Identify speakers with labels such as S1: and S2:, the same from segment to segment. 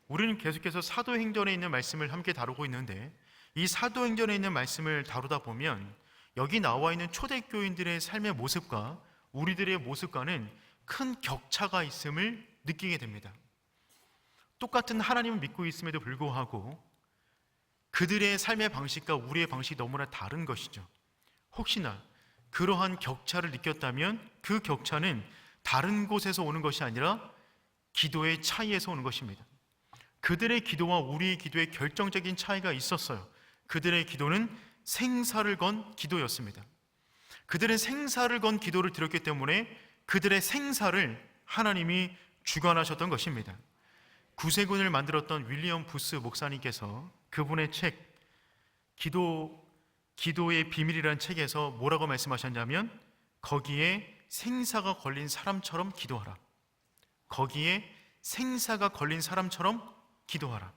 S1: 우리는 계속해서 사도행전에 있는 말씀을 함께 다루고 있는데, 이 사도행전에 있는 말씀을 다루다 보면 여기 나와 있는 초대교인들의 삶의 모습과 우리들의 모습과는 큰 격차가 있음을 느끼게 됩니다. 똑같은 하나님을 믿고 있음에도 불구하고 그들의 삶의 방식과 우리의 방식이 너무나 다른 것이죠. 혹시나 그러한 격차를 느꼈다면 그 격차는 다른 곳에서 오는 것이 아니라 기도의 차이에서 오는 것입니다. 그들의 기도와 우리의 기도에 결정적인 차이가 있었어요. 그들의 기도는 생사를 건 기도였습니다. 그들의 생사를 건 기도를 드렸기 때문에 그들의 생사를 하나님이 주관하셨던 것입니다. 구세군을 만들었던 윌리엄 부스 목사님께서 그분의 책 기도의 비밀이라는 책에서 뭐라고 말씀하셨냐면, 거기에 생사가 걸린 사람처럼 기도하라. 거기에 생사가 걸린 사람처럼 기도하라.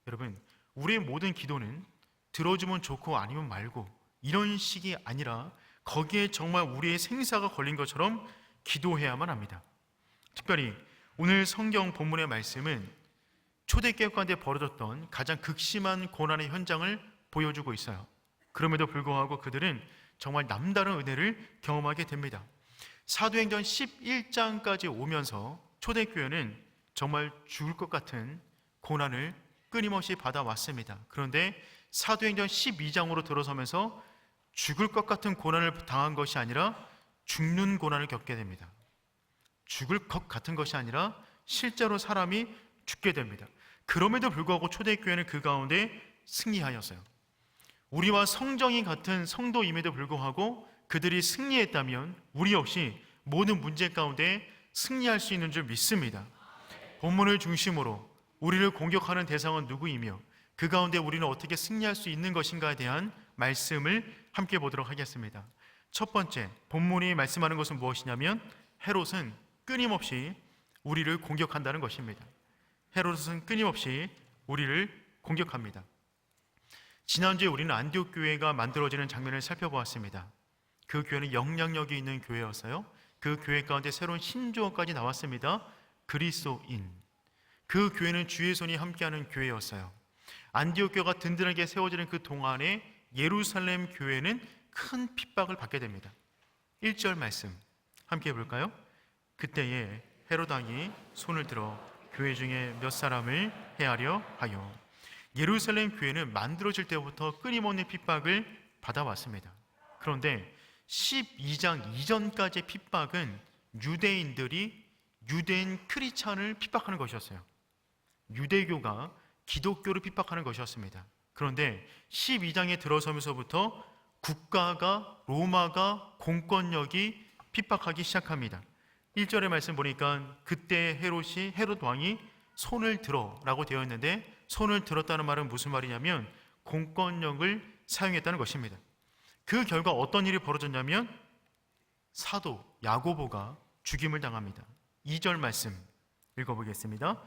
S1: 여러분, 우리의 모든 기도는 들어주면 좋고 아니면 말고 이런 식이 아니라 거기에 정말 우리의 생사가 걸린 것처럼 기도해야만 합니다. 특별히 오늘 성경 본문의 말씀은 초대교회 가운데 벌어졌던 가장 극심한 고난의 현장을 보여주고 있어요. 그럼에도 불구하고 그들은 정말 남다른 은혜를 경험하게 됩니다. 사도행전 11장까지 오면서 초대교회는 정말 죽을 것 같은 고난을 끊임없이 받아왔습니다. 그런데 사도행전 12장으로 들어서면서 죽을 것 같은 고난을 당한 것이 아니라 죽는 고난을 겪게 됩니다. 죽을 것 같은 것이 아니라 실제로 사람이 죽게 됩니다. 그럼에도 불구하고 초대교회는 그 가운데 승리하였어요. 우리와 성정이 같은 성도임에도 불구하고 그들이 승리했다면 우리 역시 모든 문제 가운데 승리할 수 있는 줄 믿습니다. 본문을 중심으로 우리를 공격하는 대상은 누구이며 그 가운데 우리는 어떻게 승리할 수 있는 것인가에 대한 말씀을 함께 보도록 하겠습니다. 첫 번째, 본문이 말씀하는 것은 무엇이냐면 헤롯은 끊임없이 우리를 공격한다는 것입니다. 헤롯은 끊임없이 우리를 공격합니다. 지난주에 우리는 안디옥 교회가 만들어지는 장면을 살펴보았습니다. 그 교회는 영향력이 있는 교회였어요. 그 교회 가운데 새로운 신조어까지 나왔습니다. 그리스도인. 그 교회는 주의 손이 함께하는 교회였어요. 안디옥 교회가 든든하게 세워지는 그 동안에 예루살렘 교회는 큰 핍박을 받게 됩니다. 1절 말씀 함께 볼까요? 그때에 헤롯 왕이 손을 들어 교회 중에 몇 사람을 해하려 하여. 예루살렘 교회는 만들어질 때부터 끊임없는 핍박을 받아왔습니다. 그런데 12장 이전까지의 핍박은 유대인들이 유대인 크리스찬을 핍박하는 것이었어요. 유대교가 기독교를 핍박하는 것이었습니다. 그런데 12장에 들어서면서부터 국가가, 로마가, 공권력이 핍박하기 시작합니다. 1절의 말씀 보니까 그때 헤롯 왕이 손을 들어 라고 되어 있는데, 손을 들었다는 말은 무슨 말이냐면 공권력을 사용했다는 것입니다. 그 결과 어떤 일이 벌어졌냐면 사도 야고보가 죽임을 당합니다. 2절 말씀 읽어보겠습니다.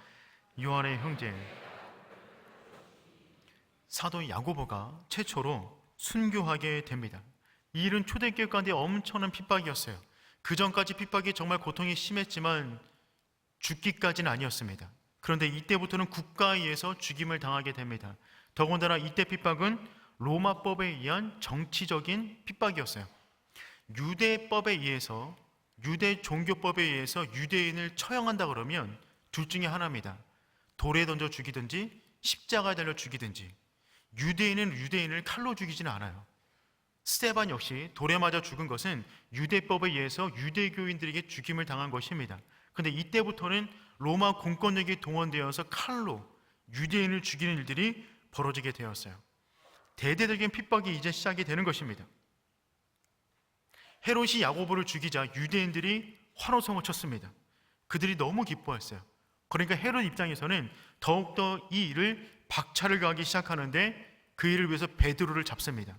S1: 요한의 형제 사도 야고보가 최초로 순교하게 됩니다. 이 일은 초대교회 가운데 엄청난 핍박이었어요. 그 전까지 핍박이 정말 고통이 심했지만 죽기까지는 아니었습니다. 그런데 이때부터는 국가에 의해서 죽임을 당하게 됩니다. 더군다나 이때 핍박은 로마법에 의한 정치적인 핍박이었어요. 유대법에 의해서, 유대 종교법에 의해서 유대인을 처형한다 그러면 둘 중에 하나입니다. 돌에 던져 죽이든지 십자가에 달려 죽이든지. 유대인은 유대인을 칼로 죽이지는 않아요. 스데반 역시 돌에 맞아 죽은 것은 유대법에 의해서 유대교인들에게 죽임을 당한 것입니다. 그런데 이때부터는 로마 공권력이 동원되어서 칼로 유대인을 죽이는 일들이 벌어지게 되었어요. 대대적인 핍박이 이제 시작이 되는 것입니다. 헤롯이 야고보를 죽이자 유대인들이 환호성을 쳤습니다. 그들이 너무 기뻐했어요. 그러니까 헤롯 입장에서는 더욱더 이 일을 박차를 가하기 시작하는데, 그 일을 위해서 베드로를 잡습니다.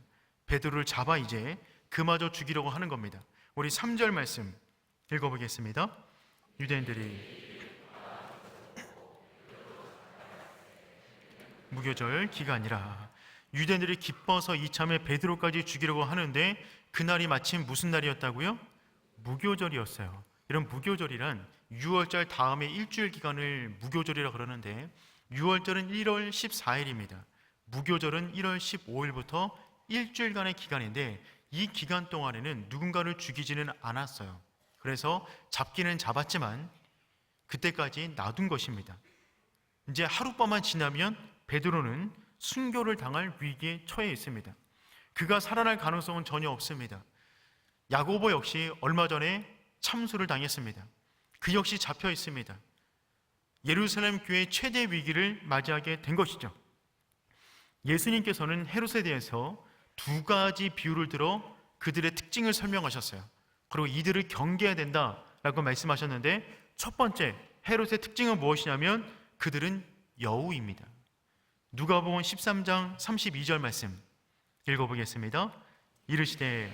S1: 베드로를 잡아 이제 그마저 죽이려고 하는 겁니다. 우리 3절 말씀 읽어보겠습니다. 유대인들이 무교절 기간이라. 유대인들이 기뻐서 이참에 베드로까지 죽이려고 하는데, 그날이 마침 무슨 날이었다고요? 무교절이었어요. 이런 무교절이란 유월절 다음에 일주일 기간을 무교절이라 그러는데, 유월절은 1월 14일입니다. 무교절은 1월 15일부터 일주일간의 기간인데, 이 기간 동안에는 누군가를 죽이지는 않았어요. 그래서 잡기는 잡았지만 그때까지 놔둔 것입니다. 이제 하룻밤만 지나면 베드로는 순교를 당할 위기에 처해 있습니다. 그가 살아날 가능성은 전혀 없습니다. 야고보 역시 얼마 전에 참수를 당했습니다. 그 역시 잡혀 있습니다. 예루살렘 교회의 최대 위기를 맞이하게 된 것이죠. 예수님께서는 헤롯에 대해서 두 가지 비유를 들어 그들의 특징을 설명하셨어요. 그리고 이들을 경계해야 된다라고 말씀하셨는데, 첫 번째 헤롯의 특징은 무엇이냐면 그들은 여우입니다. 누가복음 13장 32절 말씀 읽어보겠습니다. 이르시되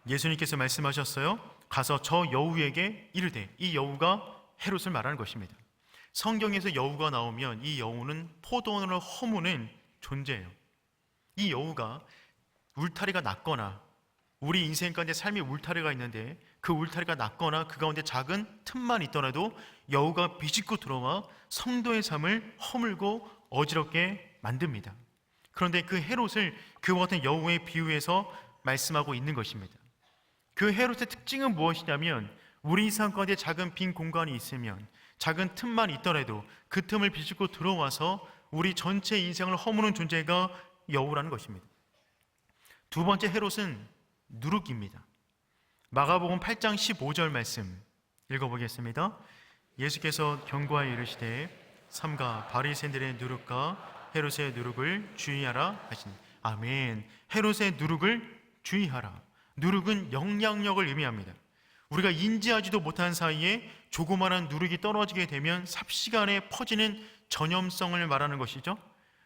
S1: 예수님께서 말씀하셨어요. 가서 저 여우에게 이르되, 이 여우가 헤롯을 말하는 것입니다. 성경에서 여우가 나오면 이 여우는 포도원을 허무는 존재예요. 이 여우가 울타리가 낮거나, 우리 인생 가운데 삶의 울타리가 있는데 그 울타리가 낮거나 그 가운데 작은 틈만 있더라도 여우가 비집고 들어와 성도의 삶을 허물고 어지럽게 만듭니다. 그런데 그 헤롯을 그와 같은 여우에 비유해서 말씀하고 있는 것입니다. 그 헤롯의 특징은 무엇이냐면, 우리 삶 가운데 작은 빈 공간이 있으면, 작은 틈만 있더라도 그 틈을 비집고 들어와서 우리 전체 인생을 허무는 존재가 여우라는 것입니다. 두 번째 헤롯은 누룩입니다. 마가복음 8장 15절 말씀 읽어보겠습니다. 예수께서 경고하여 이르시되 삼가 바리새인들의 누룩과 헤롯의 누룩을 주의하라 하시니. 아멘. 헤롯의 누룩을 주의하라. 누룩은 영향력을 의미합니다. 우리가 인지하지도 못한 사이에 조그마한 누룩이 떨어지게 되면 삽시간에 퍼지는 전염성을 말하는 것이죠.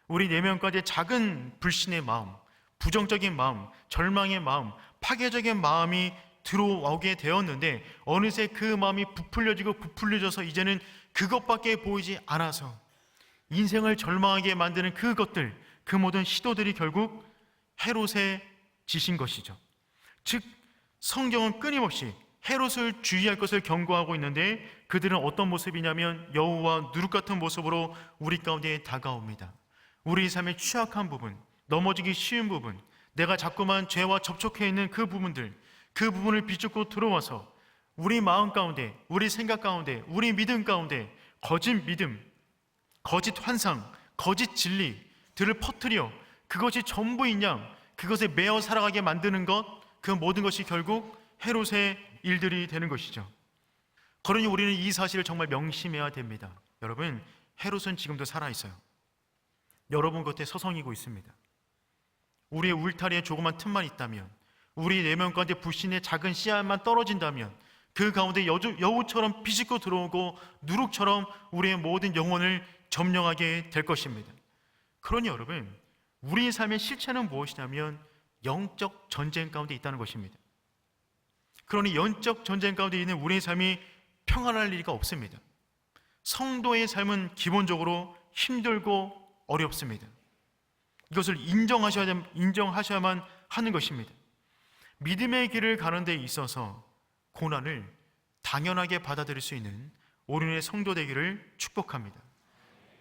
S1: 우리 내면까지 작은 불신의 마음, 부정적인 마음, 절망의 마음, 파괴적인 마음이 들어오게 되었는데, 어느새 그 마음이 부풀려져서 이제는 그것밖에 보이지 않아서 인생을 절망하게 만드는 그것들, 그 모든 시도들이 결국 헤롯의 짓인 것이죠. 즉 성경은 끊임없이 헤롯을 주의할 것을 경고하고 있는데, 그들은 어떤 모습이냐면 여우와 누룩 같은 모습으로 우리 가운데 다가옵니다. 우리 삶의 취약한 부분, 넘어지기 쉬운 부분, 내가 자꾸만 죄와 접촉해 있는 그 부분들, 그 부분을 비추고 들어와서 우리 마음 가운데, 우리 생각 가운데, 우리 믿음 가운데 거짓 믿음, 거짓 환상, 거짓 진리들을 퍼뜨려 그것이 전부인 양 그것에 매어 살아가게 만드는 것, 그 모든 것이 결국 헤롯의 일들이 되는 것이죠. 그러니 우리는 이 사실을 정말 명심해야 됩니다. 여러분, 헤롯은 지금도 살아있어요. 여러분 곁에 서성이고 있습니다. 우리의 울타리에 조그만 틈만 있다면, 우리 내면 가운데 불신의 작은 씨앗만 떨어진다면 그 가운데 여우처럼 비집고 들어오고 누룩처럼 우리의 모든 영혼을 점령하게 될 것입니다. 그러니 여러분, 우리의 삶의 실체는 무엇이냐면 영적 전쟁 가운데 있다는 것입니다. 그러니 영적 전쟁 가운데 있는 우리의 삶이 평안할 리가 없습니다. 성도의 삶은 기본적으로 힘들고 어렵습니다. 이것을 인정하셔야만 하는 것입니다. 믿음의 길을 가는 데 있어서 고난을 당연하게 받아들일 수 있는 오륜의 성도 되기를 축복합니다.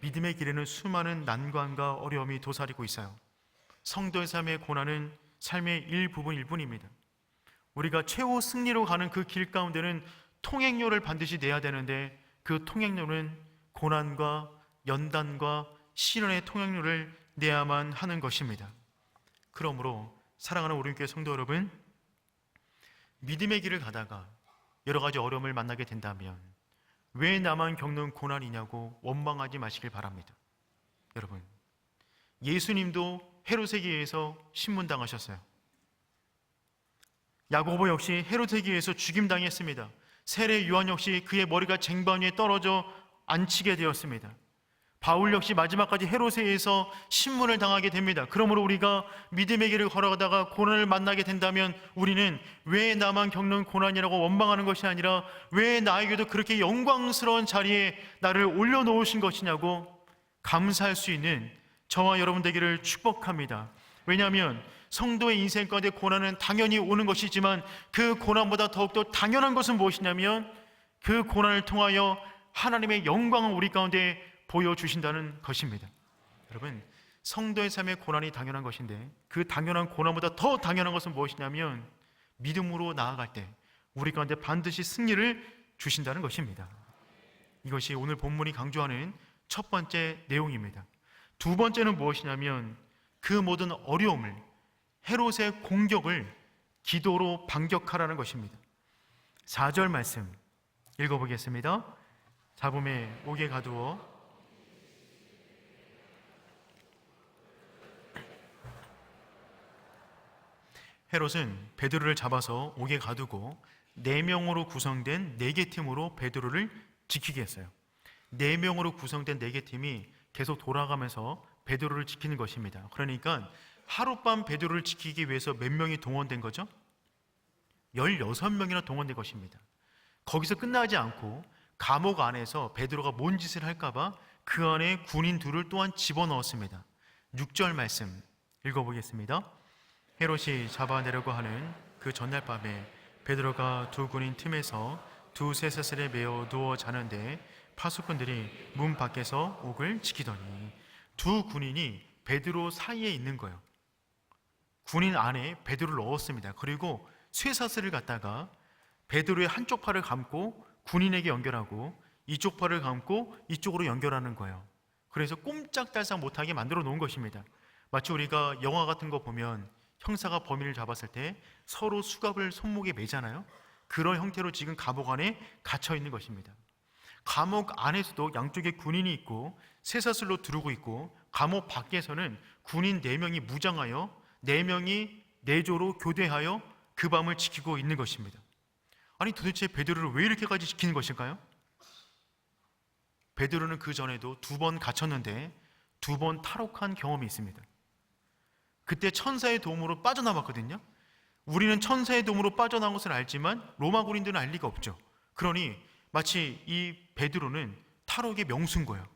S1: 믿음의 길에는 수많은 난관과 어려움이 도사리고 있어요. 성도의 삶의 고난은 삶의 일부분일 뿐입니다. 우리가 최후 승리로 가는 그 길 가운데는 통행료를 반드시 내야 되는데, 그 통행료는 고난과 연단과 시련의 통행료를 내야만 하는 것입니다. 그러므로 사랑하는 우리 교회 성도 여러분, 믿음의 길을 가다가 여러 가지 어려움을 만나게 된다면 왜 나만 겪는 고난이냐고 원망하지 마시길 바랍니다. 여러분, 예수님도 헤롯에게 의해서 신문당하셨어요. 야고보 역시 헤롯에게 의해서 죽임당했습니다. 세례 요한 역시 그의 머리가 쟁반 위에 떨어져 앉히게 되었습니다. 바울 역시 마지막까지 헤롯에 의해서 신문을 당하게 됩니다. 그러므로 우리가 믿음의 길을 걸어가다가 고난을 만나게 된다면 우리는 왜 나만 겪는 고난이라고 원망하는 것이 아니라 왜 나에게도 그렇게 영광스러운 자리에 나를 올려놓으신 것이냐고 감사할 수 있는 저와 여러분 되기를 축복합니다. 왜냐하면 성도의 인생 가운데 고난은 당연히 오는 것이지만 그 고난보다 더욱더 당연한 것은 무엇이냐면 그 고난을 통하여 하나님의 영광을 우리 가운데 보여주신다는 것입니다. 여러분, 성도의 삶의 고난이 당연한 것인데 그 당연한 고난보다 더 당연한 것은 무엇이냐면 믿음으로 나아갈 때 우리 가운데 반드시 승리를 주신다는 것입니다. 이것이 오늘 본문이 강조하는 첫 번째 내용입니다. 두 번째는 무엇이냐면 그 모든 어려움을, 헤롯의 공격을 기도로 반격하라는 것입니다. 4절 말씀 읽어보겠습니다. 잡음에 옥에 가두어 헤롯은 베드로를 잡아서 옥에 가두고 4명으로 구성된 4개 팀으로 베드로를 지키게 했어요. 4명으로 구성된 4개 팀이 계속 돌아가면서 베드로를 지키는 것입니다. 그러니까 하룻밤 베드로를 지키기 위해서 몇 명이 동원된 거죠? 16명이나 동원된 것입니다. 거기서 끝나지 않고 감옥 안에서 베드로가 뭔 짓을 할까봐 그 안에 군인 둘을 또한 집어넣었습니다. 6절 말씀 읽어보겠습니다. 헤롯이 잡아내려고 하는 그 전날 밤에 베드로가 두 군인 틈에서 두 쇠사슬에 매어 누워 자는데 파수꾼들이 문 밖에서 옥을 지키더니 두 군인이 베드로 사이에 있는 거예요. 군인 안에 베드로를 넣었습니다. 그리고 쇠사슬을 갖다가 베드로의 한쪽 팔을 감고 군인에게 연결하고 이쪽 팔을 감고 이쪽으로 연결하는 거예요. 그래서 꼼짝달싹 못하게 만들어 놓은 것입니다. 마치 우리가 영화 같은 거 보면 형사가 범인을 잡았을 때 서로 수갑을 손목에 매잖아요. 그런 형태로 지금 감옥 안에 갇혀 있는 것입니다. 감옥 안에서도 양쪽에 군인이 있고 쇠사슬로 두르고 있고 감옥 밖에서는 군인 4명이 무장하여 4명이 내조로 교대하여 그 밤을 지키고 있는 것입니다. 아니 도대체 베드로를 왜 이렇게까지 지키는 것일까요? 베드로는 그 전에도 2번 갇혔는데 2번 탈옥한 경험이 있습니다. 그때 천사의 도움으로 빠져나왔거든요. 우리는 천사의 도움으로 빠져나온 것을 알지만 로마 군인들은 알 리가 없죠. 그러니 마치 이 베드로는 탈옥의 명수인 거예요.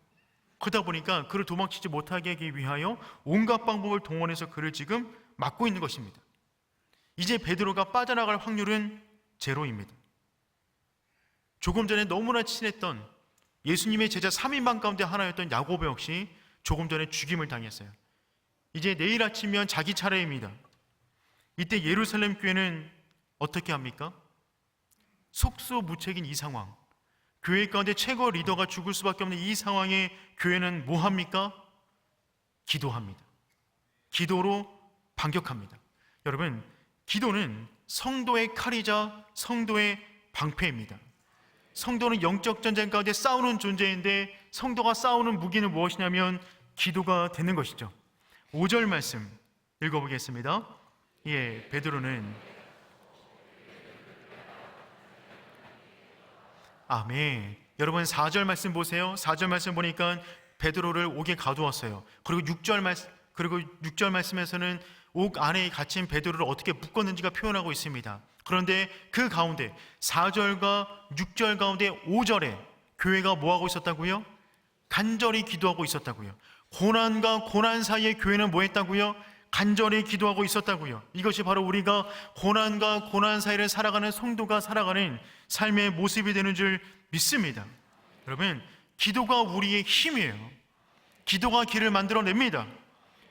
S1: 그러다 보니까 그를 도망치지 못하게 하기 위하여 온갖 방법을 동원해서 그를 지금 막고 있는 것입니다. 이제 베드로가 빠져나갈 확률은 제로입니다. 조금 전에 너무나 친했던 예수님의 제자 3인방 가운데 하나였던 야고보 역시 조금 전에 죽임을 당했어요. 이제 내일 아침이면 자기 차례입니다. 이때 예루살렘 교회는 어떻게 합니까? 속수무책인 이 상황, 교회 가운데 최고 리더가 죽을 수밖에 없는 이 상황에 교회는 뭐 합니까? 기도합니다. 기도로 반격합니다. 여러분, 기도는 성도의 칼이자 성도의 방패입니다. 성도는 영적 전쟁 가운데 싸우는 존재인데 성도가 싸우는 무기는 무엇이냐면 기도가 되는 것이죠. 5절 말씀 읽어보겠습니다. 예, 베드로는 아멘. 여러분 4절 말씀 보세요. 4절 말씀 보니까 베드로를 옥에 가두었어요. 그리고 6절 말씀에서는 옥 안에 갇힌 베드로를 어떻게 묶었는지가 표현하고 있습니다. 그런데 그 가운데 4절과 6절 가운데 5절에 교회가 뭐하고 있었다고요? 간절히 기도하고 있었다고요. 고난과 고난 사이에 교회는 뭐 했다고요? 간절히 기도하고 있었다고요. 이것이 바로 우리가 고난과 고난 사이를 살아가는 성도가 살아가는 삶의 모습이 되는 줄 믿습니다. 여러분, 기도가 우리의 힘이에요. 기도가 길을 만들어냅니다.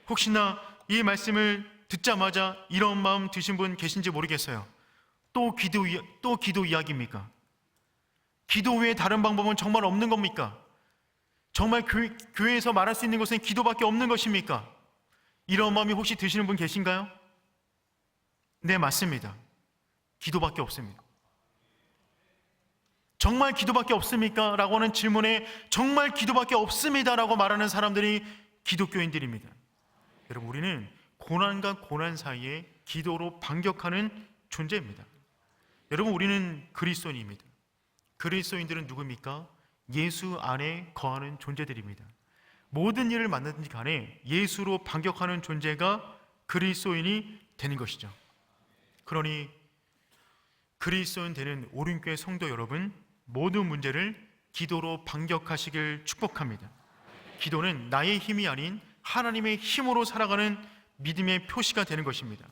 S1: 혹시나 이 말씀을 듣자마자 이런 마음 드신 분 계신지 모르겠어요. 또 기도 이야기입니까? 기도 외에 다른 방법은 정말 없는 겁니까? 정말 교회에서 말할 수 있는 것은 기도밖에 없는 것입니까? 이런 마음이 혹시 드시는 분 계신가요? 네, 맞습니다. 기도밖에 없습니다. 정말 기도밖에 없습니까? 라고 하는 질문에 정말 기도밖에 없습니다 라고 말하는 사람들이 기독교인들입니다. 여러분, 우리는 고난과 고난 사이에 기도로 반격하는 존재입니다. 여러분, 우리는 그리스도인입니다. 그리스도인들은 누굽니까? 예수 안에 거하는 존재들입니다. 모든 일을 만나든지 간에 예수로 반격하는 존재가 그리스도인이 되는 것이죠. 그러니 그리스도인 되는 오륜교회 성도 여러분, 모든 문제를 기도로 반격하시길 축복합니다. 기도는 나의 힘이 아닌 하나님의 힘으로 살아가는 믿음의 표시가 되는 것입니다.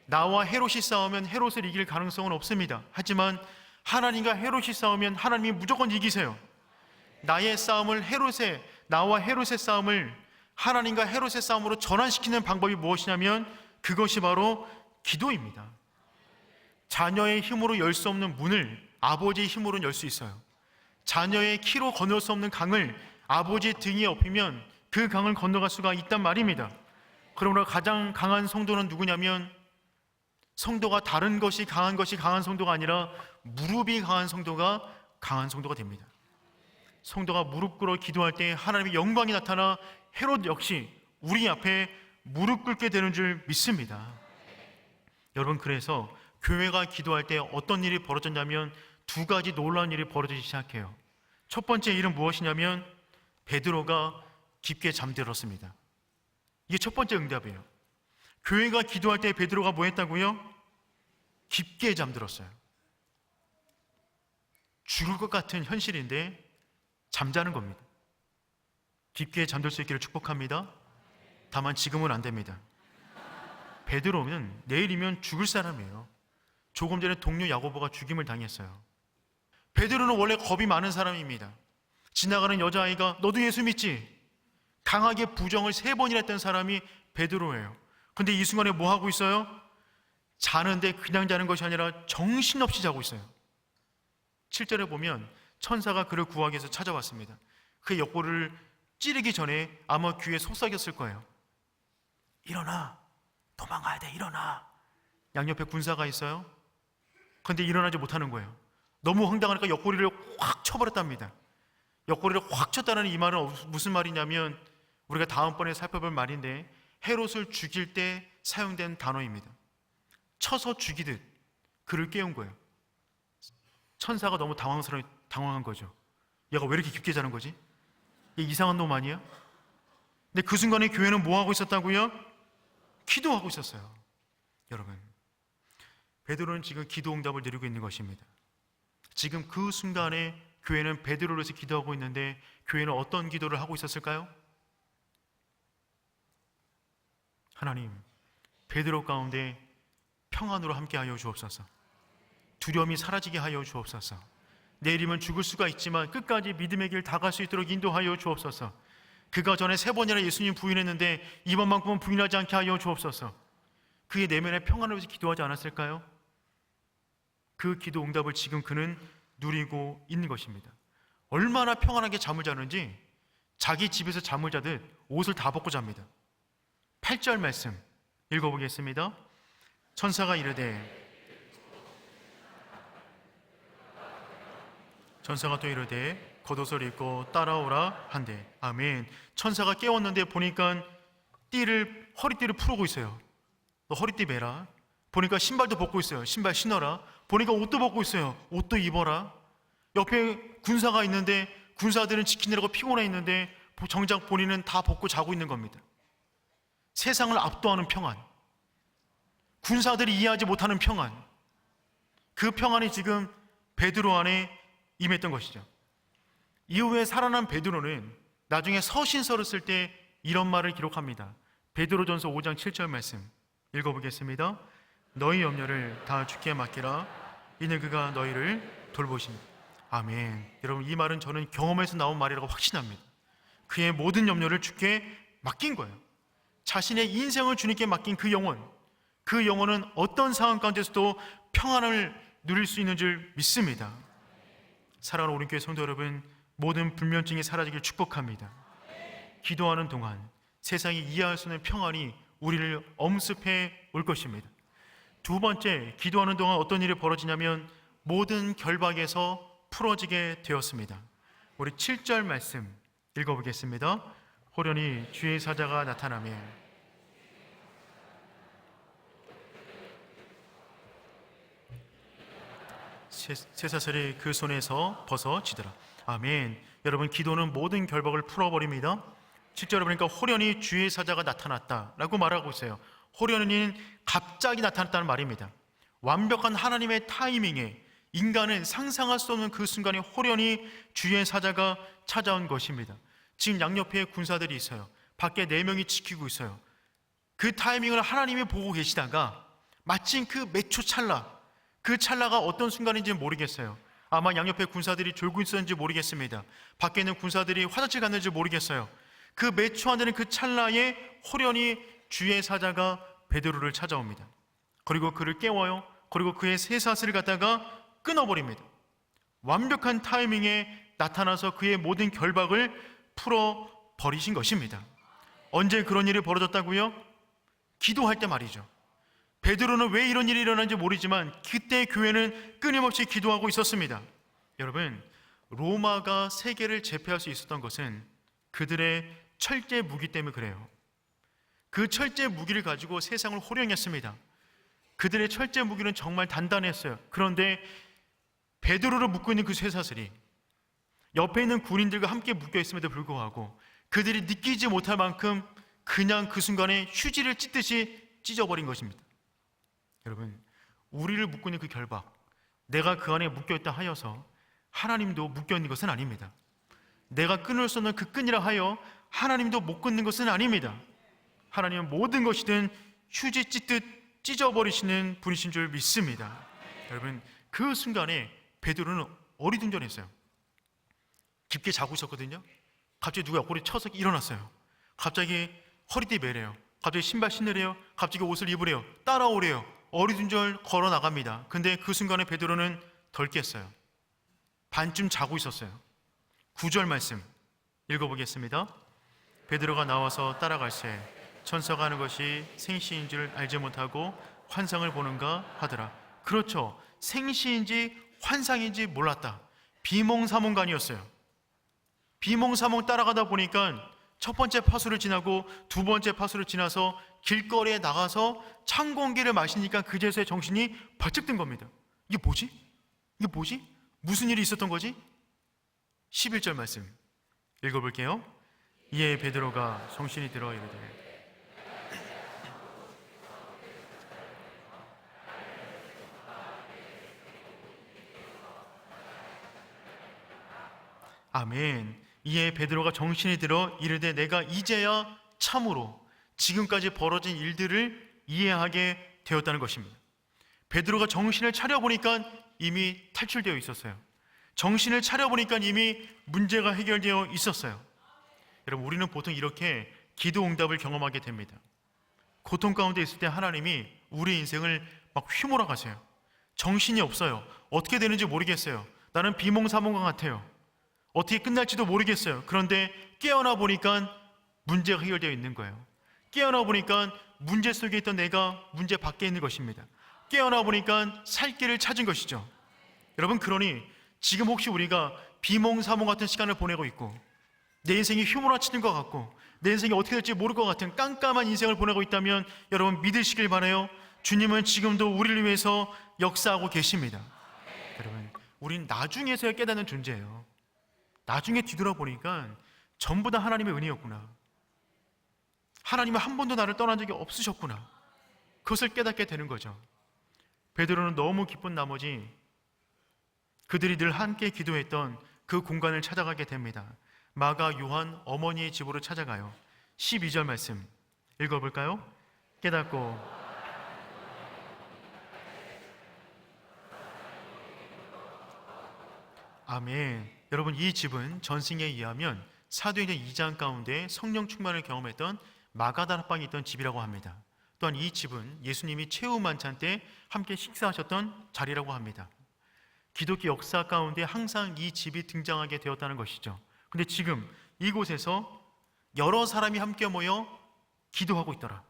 S1: 나와 헤롯이 싸우면 헤롯을 이길 가능성은 없습니다. 하지만 하나님과 헤롯이 싸우면 하나님이 무조건 이기세요. 나와 헤롯의 싸움을 하나님과 헤롯의 싸움으로 전환시키는 방법이 무엇이냐면 그것이 바로 기도입니다. 자녀의 힘으로 열 수 없는 문을 아버지의 힘으로는 열 수 있어요. 자녀의 키로 건널 수 없는 강을 아버지의 등에 업히면 그 강을 건너갈 수가 있단 말입니다. 그러므로 가장 강한 성도는 누구냐면, 성도가 다른 것이 강한 성도가 아니라 무릎이 강한 성도가 강한 성도가 됩니다. 성도가 무릎 꿇어 기도할 때 하나님의 영광이 나타나 헤롯 역시 우리 앞에 무릎 꿇게 되는 줄 믿습니다. 여러분, 그래서 교회가 기도할 때 어떤 일이 벌어졌냐면 두 가지 놀라운 일이 벌어지기 시작해요. 첫 번째 일은 무엇이냐면 베드로가 깊게 잠들었습니다. 이게 첫 번째 응답이에요. 교회가 기도할 때 베드로가 뭐 했다고요? 깊게 잠들었어요. 죽을 것 같은 현실인데 잠자는 겁니다. 깊게 잠들 수 있기를 축복합니다. 다만 지금은 안 됩니다. 베드로는 내일이면 죽을 사람이에요. 조금 전에 동료 야고보가 죽임을 당했어요. 베드로는 원래 겁이 많은 사람입니다. 지나가는 여자아이가 너도 예수 믿지? 강하게 부정을 3번이나 했던 사람이 베드로예요. 근데 이 순간에 뭐 하고 있어요? 자는데 그냥 자는 것이 아니라 정신없이 자고 있어요. 7절에 보면 천사가 그를 구하기 위해서 찾아왔습니다. 그 옆구리를 찌르기 전에 아마 귀에 속삭였을 거예요. 일어나, 도망가야 돼, 일어나. 양옆에 군사가 있어요. 근데 일어나지 못하는 거예요. 너무 황당하니까 옆구리를 확 쳐버렸답니다. 옆구리를 확 쳤다는 이 말은 무슨 말이냐면 우리가 다음번에 살펴볼 말인데 헤롯을 죽일 때 사용된 단어입니다. 쳐서 죽이듯 그를 깨운 거예요. 천사가 너무 당황한 거죠. 얘가 왜 이렇게 깊게 자는 거지? 얘 이상한 놈 아니야? 근데 그 순간에 교회는 뭐 하고 있었다고요? 기도하고 있었어요. 여러분, 베드로는 지금 기도 응답을 누리고 있는 것입니다. 지금 그 순간에 교회는 베드로를 위해서 기도하고 있는데 교회는 어떤 기도를 하고 있었을까요? 하나님, 베드로 가운데 평안으로 함께하여 주옵소서. 두려움이 사라지게 하여 주옵소서. 내일이면 죽을 수가 있지만 끝까지 믿음의 길 다갈 수 있도록 인도하여 주옵소서. 그가 전에 3번이나 예수님 부인했는데 이번만큼은 부인하지 않게 하여 주옵소서. 그의 내면에 평안을 위해서 기도하지 않았을까요? 그 기도 응답을 지금 그는 누리고 있는 것입니다. 얼마나 평안하게 잠을 자는지 자기 집에서 잠을 자듯 옷을 다 벗고 잡니다. 8절 말씀 읽어보겠습니다. 천사가 또 이르되 겉옷을 입고 따라오라 한대. 아멘. 천사가 깨웠는데 보니까 허리띠를 풀고 있어요. 너 허리띠 매라. 보니까 신발도 벗고 있어요. 신발 신어라. 보니까 옷도 벗고 있어요. 옷도 입어라. 옆에 군사가 있는데 군사들은 지키느라고 피곤해 있는데 정작 본인은 다 벗고 자고 있는 겁니다. 세상을 압도하는 평안, 군사들이 이해하지 못하는 평안, 그 평안이 지금 베드로 안에 임했던 것이죠. 이후에 살아난 베드로는 나중에 서신서를 쓸 때 이런 말을 기록합니다. 베드로전서 5장 7절 말씀 읽어보겠습니다. 너희 염려를 다 주께 맡기라. 이는 그가 너희를 돌보십니다. 아멘. 여러분, 이 말은 저는 경험에서 나온 말이라고 확신합니다. 그의 모든 염려를 주께 맡긴 거예요. 자신의 인생을 주님께 맡긴 그 영혼은 어떤 상황 가운데서도 평안을 누릴 수 있는 줄 믿습니다. 사랑하는 오륜교회 성도 여러분, 모든 불면증이 사라지길 축복합니다. 기도하는 동안 세상이 이해할 수 있는 평안이 우리를 엄습해 올 것입니다. 두 번째, 기도하는 동안 어떤 일이 벌어지냐면 모든 결박에서 풀어지게 되었습니다. 우리 7절 말씀 읽어보겠습니다. 호련히 주의 사자가 나타나며 쇠사슬이 그 손에서 벗어지더라. 아멘. 여러분, 기도는 모든 결박을 풀어버립니다. 7절에 보니까 호련히 주의 사자가 나타났다라고 말하고 있어요. 호련히는 갑자기 나타났다는 말입니다. 완벽한 하나님의 타이밍에 인간은 상상할 수 없는 그 순간에 호련히 주의 사자가 찾아온 것입니다. 지금 양옆에 군사들이 있어요. 밖에 4명이 지키고 있어요. 그 타이밍을 하나님이 보고 계시다가 마침 그 몇 초 찰나, 그 찰나가 어떤 순간인지 모르겠어요. 아마 양옆에 군사들이 졸고 있었는지 모르겠습니다. 밖에 있는 군사들이 화장실 갔는지 모르겠어요. 그 몇 초 안 되는 그 찰나에 호련히 주의 사자가 베드로를 찾아옵니다. 그리고 그를 깨워요. 그리고 그의 쇠사슬을 갖다가 끊어버립니다. 완벽한 타이밍에 나타나서 그의 모든 결박을 풀어버리신 것입니다. 언제 그런 일이 벌어졌다고요? 기도할 때 말이죠. 베드로는 왜 이런 일이 일어난지 모르지만 그때 교회는 끊임없이 기도하고 있었습니다. 여러분, 로마가 세계를 제패할 수 있었던 것은 그들의 철제 무기 때문에 그래요. 그 철제 무기를 가지고 세상을 호령했습니다. 그들의 철제 무기는 정말 단단했어요. 그런데 베드로를 묶고 있는 그 쇠사슬이 옆에 있는 군인들과 함께 묶여 있음에도 불구하고 그들이 느끼지 못할 만큼 그냥 그 순간에 휴지를 찢듯이 찢어버린 것입니다. 여러분, 우리를 묶고 있는 그 결박, 내가 그 안에 묶여있다 하여서 하나님도 묶여있는 것은 아닙니다. 내가 끊을 수 없는 그 끈이라 하여 하나님도 못 끊는 것은 아닙니다. 하나님은 모든 것이든 휴지 찢듯 찢어버리시는 분이신 줄 믿습니다. 여러분, 그 순간에 베드로는 어리둥절했어요. 깊게 자고 있었거든요. 갑자기 누가 옆구리 쳐서 일어났어요. 갑자기 허리띠 매래요. 갑자기 신발 신으래요. 갑자기 옷을 입으래요. 따라오래요. 어리둥절 걸어 나갑니다. 근데 그 순간에 베드로는 덜 깼어요. 반쯤 자고 있었어요. 9절 말씀 읽어보겠습니다. 베드로가 나와서 따라갈새 천사가 하는 것이 생시인 줄 알지 못하고 환상을 보는가 하더라. 그렇죠. 생시인지 환상인지 몰랐다. 비몽사몽간이었어요. 비몽사몽 따라가다 보니까 첫 번째 파수를 지나고 두 번째 파수를 지나서 길거리에 나가서 찬 공기를 마시니까 그제서야 정신이 번쩍 든 겁니다. 이게 뭐지? 이게 뭐지? 무슨 일이 있었던 거지? 11절 말씀 읽어볼게요. 이에 베드로가 정신이 들어 이르되 아멘. 이에 베드로가 정신이 들어 이르되 내가 이제야 참으로 지금까지 벌어진 일들을 이해하게 되었다는 것입니다. 베드로가 정신을 차려보니까 이미 탈출되어 있었어요. 정신을 차려보니까 이미 문제가 해결되어 있었어요. 여러분, 우리는 보통 이렇게 기도 응답을 경험하게 됩니다. 고통 가운데 있을 때 하나님이 우리 인생을 막 휘몰아 가세요. 정신이 없어요. 어떻게 되는지 모르겠어요. 나는 비몽사몽과 같아요. 어떻게 끝날지도 모르겠어요. 그런데 깨어나 보니까 문제가 해결되어 있는 거예요. 깨어나 보니까 문제 속에 있던 내가 문제 밖에 있는 것입니다. 깨어나 보니까 살 길을 찾은 것이죠. 여러분, 그러니 지금 혹시 우리가 비몽사몽 같은 시간을 보내고 있고 내 인생이 휘몰아치는 것 같고 내 인생이 어떻게 될지 모를 것 같은 깜깜한 인생을 보내고 있다면 여러분 믿으시길 바라요. 주님은 지금도 우리를 위해서 역사하고 계십니다. 여러분, 우린 나중에서야 깨닫는 존재예요. 나중에 뒤돌아보니까 전부 다 하나님의 은혜였구나. 하나님은 한 번도 나를 떠난 적이 없으셨구나. 그것을 깨닫게 되는 거죠. 베드로는 너무 기쁜 나머지 그들이 늘 함께 기도했던 그 공간을 찾아가게 됩니다. 마가 요한 어머니의 집으로 찾아가요. 12절 말씀 읽어볼까요? 깨닫고 아멘. 여러분, 이 집은 전승에 의하면 사도행전 2장 가운데 성령 충만을 경험했던 마가다락방이 있던 집이라고 합니다. 또한 이 집은 예수님이 최후 만찬 때 함께 식사하셨던 자리라고 합니다. 기독교 역사 가운데 항상 이 집이 등장하게 되었다는 것이죠. 근데 지금 이곳에서 여러 사람이 함께 모여 기도하고 있더라.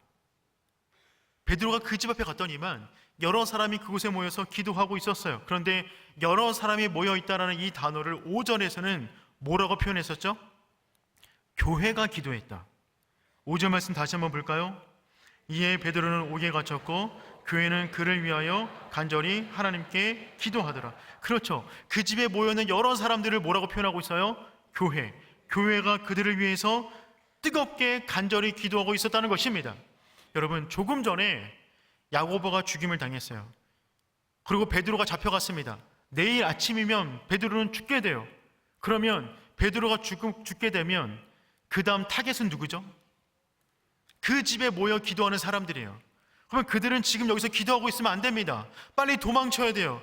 S1: 베드로가 그 집 앞에 갔더니만 여러 사람이 그곳에 모여서 기도하고 있었어요. 그런데 여러 사람이 모여 있다라는 이 단어를 5절에서는 뭐라고 표현했었죠? 교회가 기도했다. 5절 말씀 다시 한번 볼까요? 이에 베드로는 옥에 갇혔고 교회는 그를 위하여 간절히 하나님께 기도하더라. 그렇죠. 그 집에 모여있는 여러 사람들을 뭐라고 표현하고 있어요? 교회. 교회가 그들을 위해서 뜨겁게 간절히 기도하고 있었다는 것입니다. 여러분, 조금 전에 야고보가 죽임을 당했어요. 그리고 베드로가 잡혀갔습니다. 내일 아침이면 베드로는 죽게 돼요. 그러면 베드로가 죽게 되면 그 다음 타겟은 누구죠? 그 집에 모여 기도하는 사람들이에요. 그러면 그들은 지금 여기서 기도하고 있으면 안 됩니다. 빨리 도망쳐야 돼요.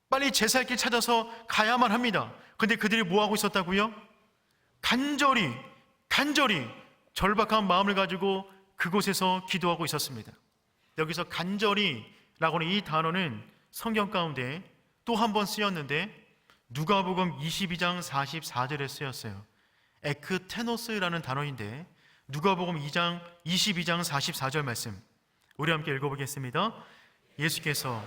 S1: 빨리 제살 길 찾아서 가야만 합니다. 근데 그들이 뭐 하고 있었다고요? 간절히 절박한 마음을 가지고 그곳에서 기도하고 있었습니다. 여기서 간절히라고는 이 단어는 성경 가운데 또 한 번 쓰였는데 누가복음 22장 44절에 쓰였어요. 에크테노스라는 단어인데 누가복음 22장 44절 말씀 우리 함께 읽어보겠습니다. 예수께서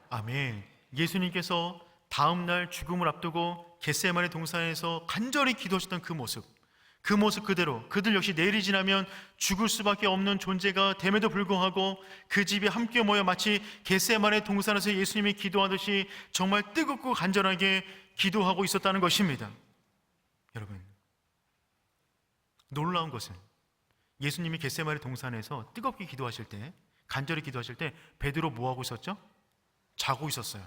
S1: 아멘. 예수님께서 다음날 죽음을 앞두고 겟세마네 동산에서 간절히 기도하셨던 그 모습 그대로 그들 역시 내일이 지나면 죽을 수밖에 없는 존재가 됨에도 불구하고 그 집에 함께 모여 마치 겟세마네 동산에서 예수님이 기도하듯이 정말 뜨겁고 간절하게 기도하고 있었다는 것입니다. 여러분, 놀라운 것은 예수님이 겟세마네 동산에서 뜨겁게 기도하실 때, 간절히 기도하실 때 베드로 뭐 하고 있었죠? 자고 있었어요.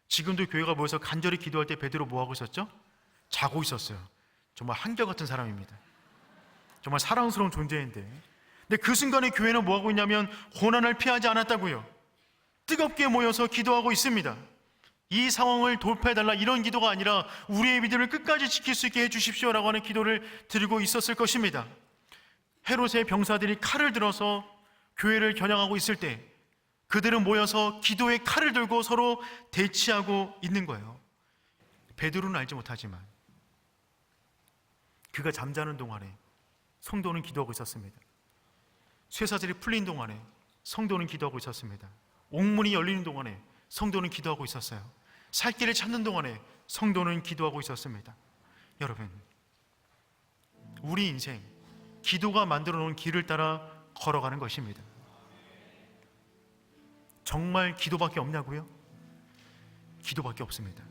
S1: 지금도 교회가 모여서 간절히 기도할 때 베드로 뭐 하고 있었죠? 자고 있었어요. 정말 한결같은 사람입니다. 정말 사랑스러운 존재인데, 근데 그 순간에 교회는 뭐 하고 있냐면 고난을 피하지 않았다고요. 뜨겁게 모여서 기도하고 있습니다. 이 상황을 돌파해달라 이런 기도가 아니라 우리의 믿음을 끝까지 지킬 수 있게 해주십시오라고 하는 기도를 드리고 있었을 것입니다. 헤롯의 병사들이 칼을 들어서 교회를 겨냥하고 있을 때 그들은 모여서 기도의 칼을 들고 서로 대치하고 있는 거예요. 베드로는 알지 못하지만 그가 잠자는 동안에 성도는 기도하고 있었습니다. 쇠사슬이 풀린 동안에 성도는 기도하고 있었습니다. 옥문이 열리는 동안에 성도는 기도하고 있었어요. 살 길을 찾는 동안에 성도는 기도하고 있었습니다. 여러분, 우리 인생 기도가 만들어 놓은 길을 따라 걸어가는 것입니다. 정말 기도밖에 없냐고요? 기도밖에 없습니다.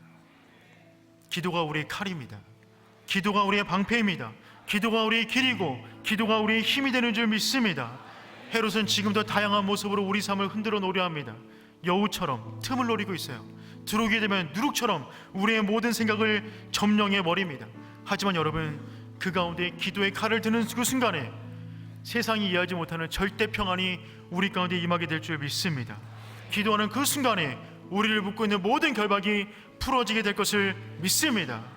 S1: 기도가 우리의 칼입니다. 기도가 우리의 방패입니다. 기도가 우리의 길이고 기도가 우리의 힘이 되는 줄 믿습니다. 헤롯은 지금도 다양한 모습으로 우리 삶을 흔들어 놓으려 합니다. 여우처럼 틈을 노리고 있어요. 들어오게 되면 누룩처럼 우리의 모든 생각을 점령해 버립니다. 하지만 여러분, 그 가운데 기도의 칼을 드는 그 순간에 세상이 이해하지 못하는 절대 평안이 우리 가운데 임하게 될 줄 믿습니다. 기도하는 그 순간에 우리를 묶고 있는 모든 결박이 풀어지게 될 것을 믿습니다.